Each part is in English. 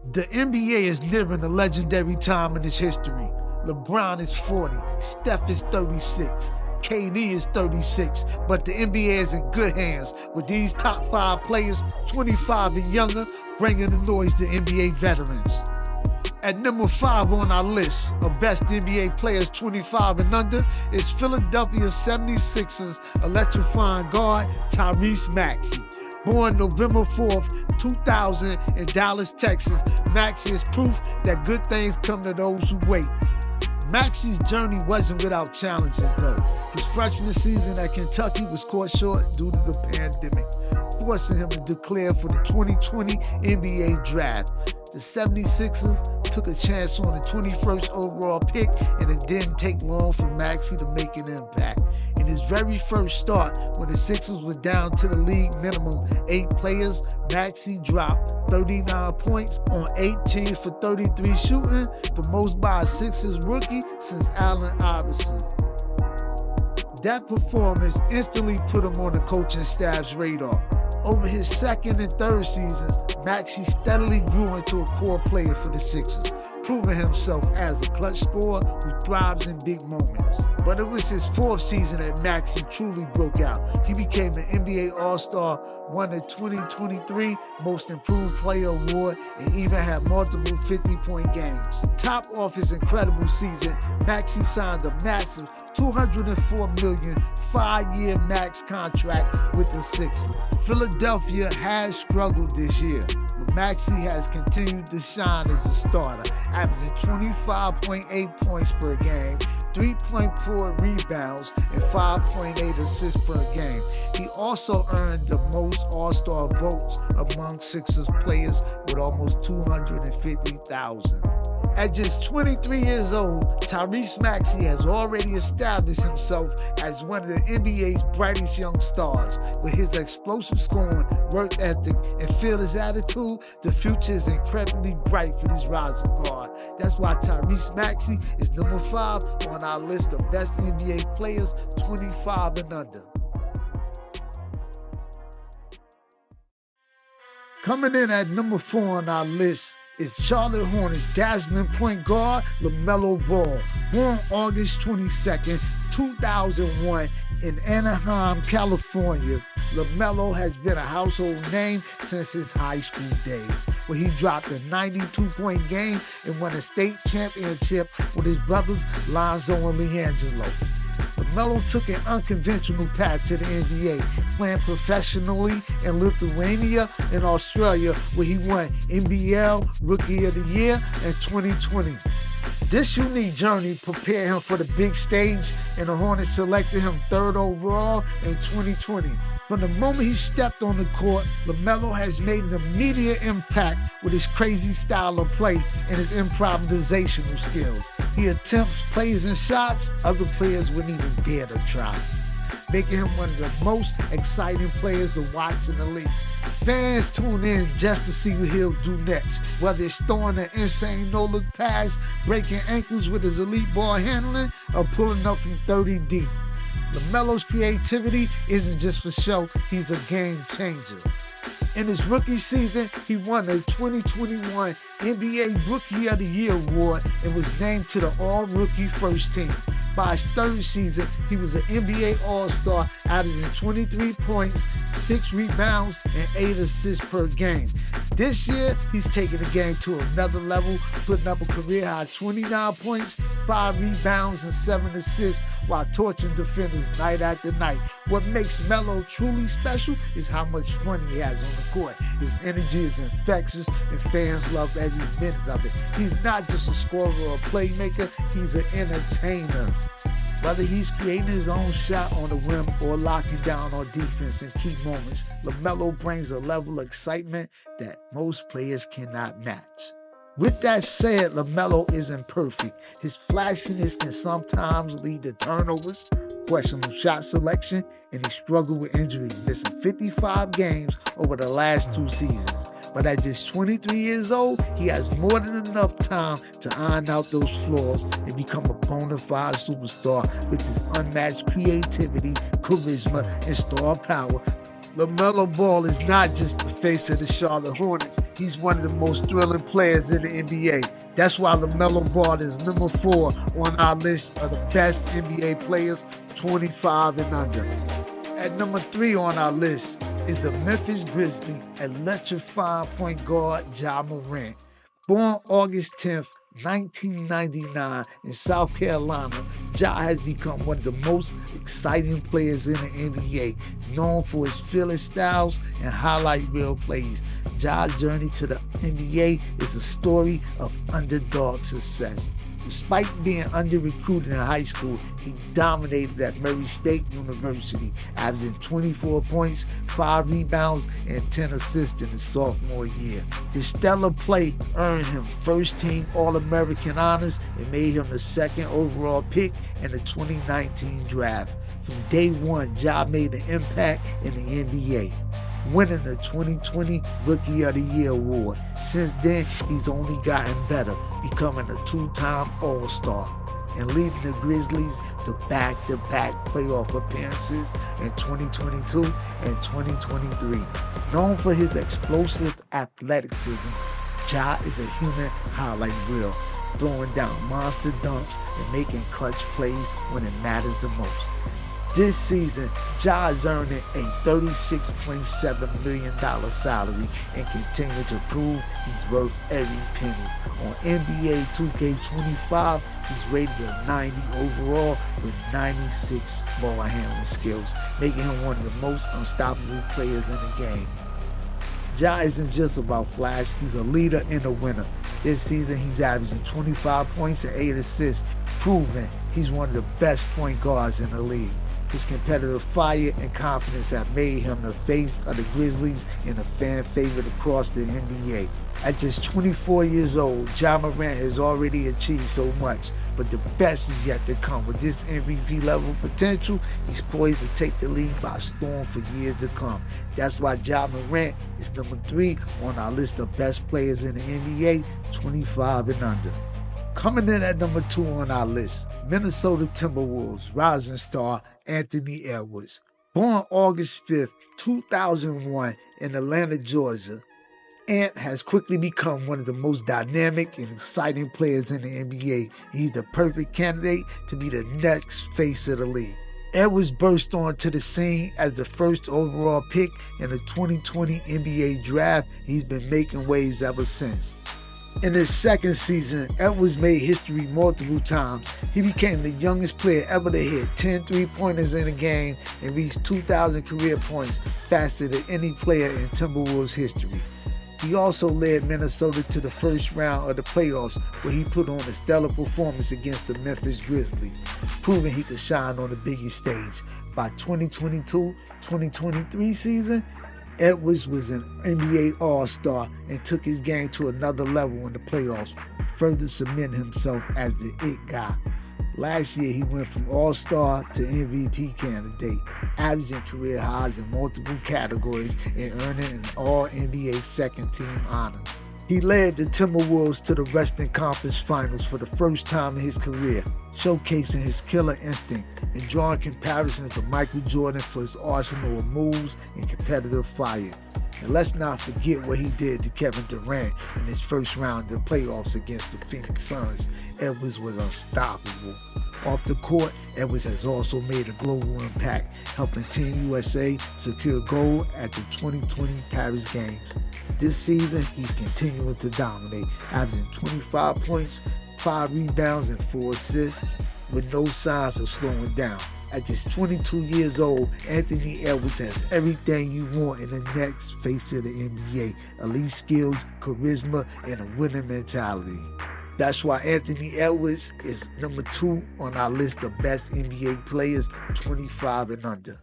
The NBA is nearing a legendary time in its history. LeBron is 40, Steph is 36, KD is 36, but the NBA is in good hands with these top 5 players, 25 and younger, bringing the noise to NBA veterans. At number 5 on our list of best NBA players 25 and under is Philadelphia 76ers electrifying guard TYRESE MAXEY. Born November 4th, 2000 in Dallas, Texas, MAXEY is proof that good things come to those who wait. MAXEY's journey wasn't without challenges though. His freshman season at Kentucky was cut short due to the pandemic, forcing him to declare for the 2020 NBA draft. The 76ers took a chance on the 21st overall pick, and it didn't take long for MAXEY to make an impact. In his very first start, when the Sixers were down to the league minimum 8 players, MAXEY dropped 39 points on 18 for 33 shooting, the most by a Sixers rookie since Allen Iverson. That performance instantly put him on the coaching staff's radar. Over his second and third seasons, MAXEY steadily grew into a core player for the Sixers, proving himself as a clutch scorer who thrives in big moments. But it was his 4th season that MAXEY truly broke out. He became an NBA All-Star, won the 2023 Most Improved Player Award, and even had multiple 50-point games. Top off his incredible season, MAXEY signed a massive $204 million 5-year max contract with the Sixers. Philadelphia has struggled this year, but MAXEY has continued to shine as a starter, averaging 25.8 points per game, 3.4 rebounds, and 5.8 assists per game. He also earned the most All-Star votes among Sixers players with almost 250,000. At just 23 years old, TYRESE MAXEY has already established himself as one of the NBA's brightest young stars. With his explosive scoring, work ethic, and fearless attitude, the future is incredibly bright for this rising guard. That's why TYRESE MAXEY is number 5 on our list of best NBA players 25 and under. Coming in at number 4 on our list is Charlotte Hornets dazzling point guard LaMelo Ball. Born August 22nd, 2001 in Anaheim, California, LaMelo has been a household name since his high school days, where he dropped a 92-point game and won a state championship with his brothers Lonzo and LiAngelo. LaMelo took an unconventional path to the NBA, playing professionally in Lithuania and Australia, where he won NBL Rookie of the Year in 2020. This unique journey prepared him for the big stage, and the Hornets selected him 3rd overall in 2020. From the moment he stepped on the court, LaMelo has made an immediate impact with his crazy style of play and his improvisational skills. He attempts plays and shots other players wouldn't even dare to try, making him one of the most exciting players to watch in the league. Fans tune in just to see what he'll do next, whether it's throwing an insane no-look pass, breaking ankles with his elite ball handling, or pulling up from 30 deep. LaMelo's creativity isn't just for show, he's a game changer. In his rookie season, he won the 2021 NBA Rookie of the Year award and was named to the All-Rookie First Team. By his 3rd season, he was an NBA All-Star, averaging 23 points, 6 rebounds, and 8 assists per game. This year, he's taking the game to another level, putting up a career-high 29 points, 5 rebounds, and 7 assists while torching defenders night after night. What makes Melo truly special is how much fun he has on the court. His energy is infectious, and fans love every minute of it. He's not just a scorer or a playmaker, he's an entertainer. Whether he's creating his own shot on the rim or locking down on defense in key moments, LaMelo brings a level of excitement that most players cannot match. With that said, LaMelo isn't perfect. His flashiness can sometimes lead to turnovers, questionable shot selection, and he struggled with injuries, missing 55 games over the last 2 seasons. But at just 23 years old, he has more than enough time to iron out those flaws and become a bona fide superstar with his unmatched creativity, charisma, and star power. LaMelo Ball is not just the face of the Charlotte Hornets. He's one of the most thrilling players in the NBA. That's why LaMelo Ball is number 4 on our list of the best NBA players 25 and under. At number 3 on our list is the Memphis Grizzlies electrifying point guard Ja Morant. Born August 10th, 1999 in South Carolina, Ja has become one of the most exciting players in the NBA, known for his fearless styles and highlight reel plays. Ja's journey to the NBA is a story of underdog success. Despite being under-recruited in high school, he dominated at Murray State University, averaging 24 points, 5 rebounds, and 10 assists in his sophomore year. His stellar play earned him first-team All-American honors and made him the 2nd overall pick in the 2019 draft. From day one, Ja made an impact in the NBA, winning the 2020 Rookie of the Year award. Since then, he's only gotten better, becoming a 2-time All-Star and leading the Grizzlies to back-to-back playoff appearances in 2022 and 2023. Known for his explosive athleticism, Ja is a human highlight reel, throwing down monster dunks and making clutch plays when it matters the most. This season, Ja is earning a $36.7 million salary and continues to prove he's worth every penny. On NBA 2K25, he's rated a 90 overall with 96 ball handling skills, making him one of the most unstoppable players in the game. Ja isn't just about flash, he's a leader and a winner. This season, he's averaging 25 points and 8 assists, proving he's one of the best point guards in the league. His competitive fire and confidence have made him the face of the Grizzlies and a fan favorite across the NBA. At just 24 years old, Ja Morant has already achieved so much, but the best is yet to come. With this MVP level potential, he's poised to take the league by storm for years to come. That's why Ja Morant is number 3 on our list of best players in the NBA, 25 and under. Coming in at number 2 on our list, Minnesota Timberwolves rising star Anthony Edwards. Born August 5th, 2001 in Atlanta, Georgia, Ant has quickly become one of the most dynamic and exciting players in the NBA. He's the perfect candidate to be the next face of the league. Edwards burst onto the scene as the first overall pick in the 2020 NBA draft. He's been making waves ever since. In his second season, Edwards made history multiple times. He became the youngest player ever to hit 10 three-pointers in a game and reached 2,000 career points faster than any player in Timberwolves history. He also led Minnesota to the first round of the playoffs, where he put on a stellar performance against the Memphis Grizzlies, proving he could shine on the biggest stage. By 2022-2023 season, Edwards was an NBA All-Star and took his game to another level in the playoffs, further cementing himself as the it guy. Last year, he went from All-Star to MVP candidate, averaging career highs in multiple categories and earning an All-NBA second-team honors. He led the Timberwolves to the Western Conference Finals for the first time in his career, showcasing his killer instinct and drawing comparisons to Michael Jordan for his arsenal of moves and competitive fire. And let's not forget what he did to Kevin Durant in his first round of the playoffs against the Phoenix Suns. Edwards was unstoppable. Off the court, Edwards has also made a global impact, helping Team USA secure gold at the 2020 Paris Games. This season, he's continuing to dominate, averaging 25 points, 5 rebounds, and 4 assists, with no signs of slowing down. At just 22 years old, Anthony Edwards has everything you want in the next face of the NBA: elite skills, charisma, and a winning mentality. That's why Anthony Edwards is number 2 on our list of best NBA players 25 and under.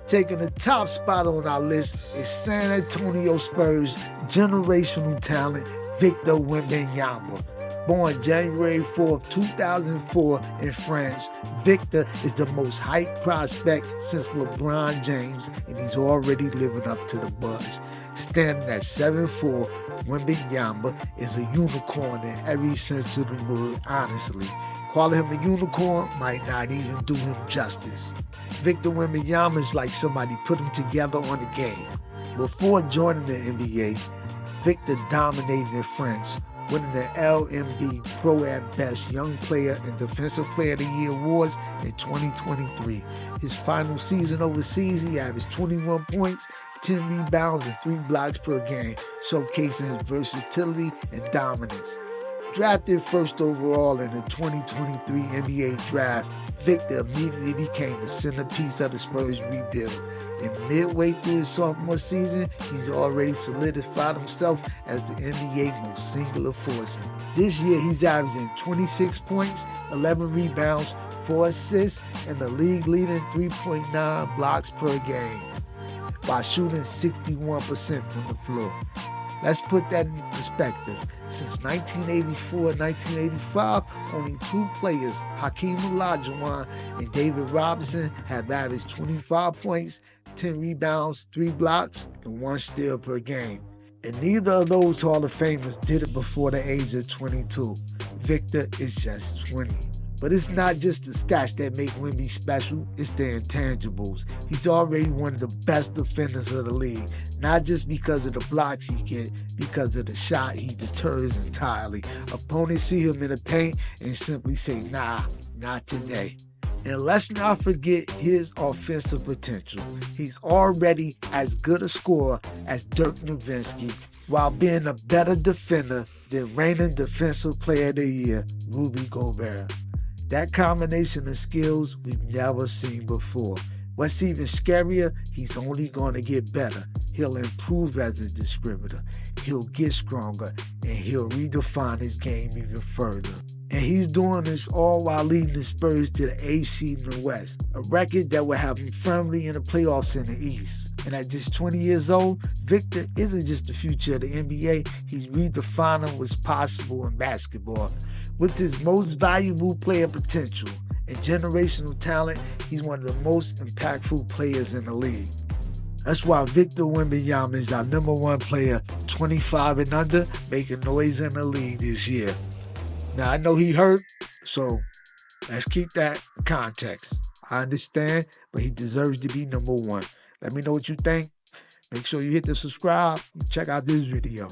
Taking the top spot on our list is San Antonio Spurs generational talent Victor Wembanyama. Born January 4, 2004 in France, Victor is the most hyped prospect since LeBron James, and he's already living up to the buzz. Standing at 7'4", Wembanyama is a unicorn in every sense of the word, honestly. Calling him a unicorn might not even do him justice. Victor Wembanyama is like somebody put him together on the game. Before joining the NBA, Victor dominated in France, winning the LMB Pro at Best Young Player and Defensive Player of the Year awards in 2023. His final season overseas, he averaged 21 points, 10 rebounds, and 3 blocks per game, showcasing his versatility and dominance. Drafted first overall in the 2023 NBA draft, Victor immediately became the centerpiece of the Spurs rebuild. And midway through his sophomore season, he's already solidified himself as the NBA most singular force. This year, he's averaging 26 points, 11 rebounds, 4 assists, and the league-leading 3.9 blocks per game, while shooting 61% from the floor. Let's put that in perspective. Since 1984-1985, only 2 players, Hakeem Olajuwon and David Robinson, have averaged 25 points, 10 rebounds, 3 blocks, and 1 steal per game. And neither of those Hall of Famers did it before the age of 22. Victor is just 20. But it's not just the stats that make Wemby special, it's the intangibles. He's already one of the best defenders of the league, not just because of the blocks he gets, because of the shot he deters entirely. Opponents see him in the paint and simply say, nah, not today. And let's not forget his offensive potential. He's already as good a scorer as Dirk Nowitzki, while being a better defender than reigning Defensive Player of the Year, Rudy Gobert. That combination of skills we've never seen before. What's even scarier, he's only going to get better. He'll improve as a distributor. He'll get stronger, and he'll redefine his game even further. And he's doing this all while leading the Spurs to the 8th seed in the West, a record that will have him firmly in the playoffs in the East. And at just 20 years old, Victor isn't just the future of the NBA, he's redefining what's possible in basketball. With his most valuable player potential and generational talent, he's one of the most impactful players in the league. That's why Victor Wembanyama is our #1 player, 25 and under, making noise in the league this year. Now, I know he hurt, so let's keep that in context. I understand, but he deserves to be #1. Let me know what you think. Make sure you hit the subscribe and check out this video.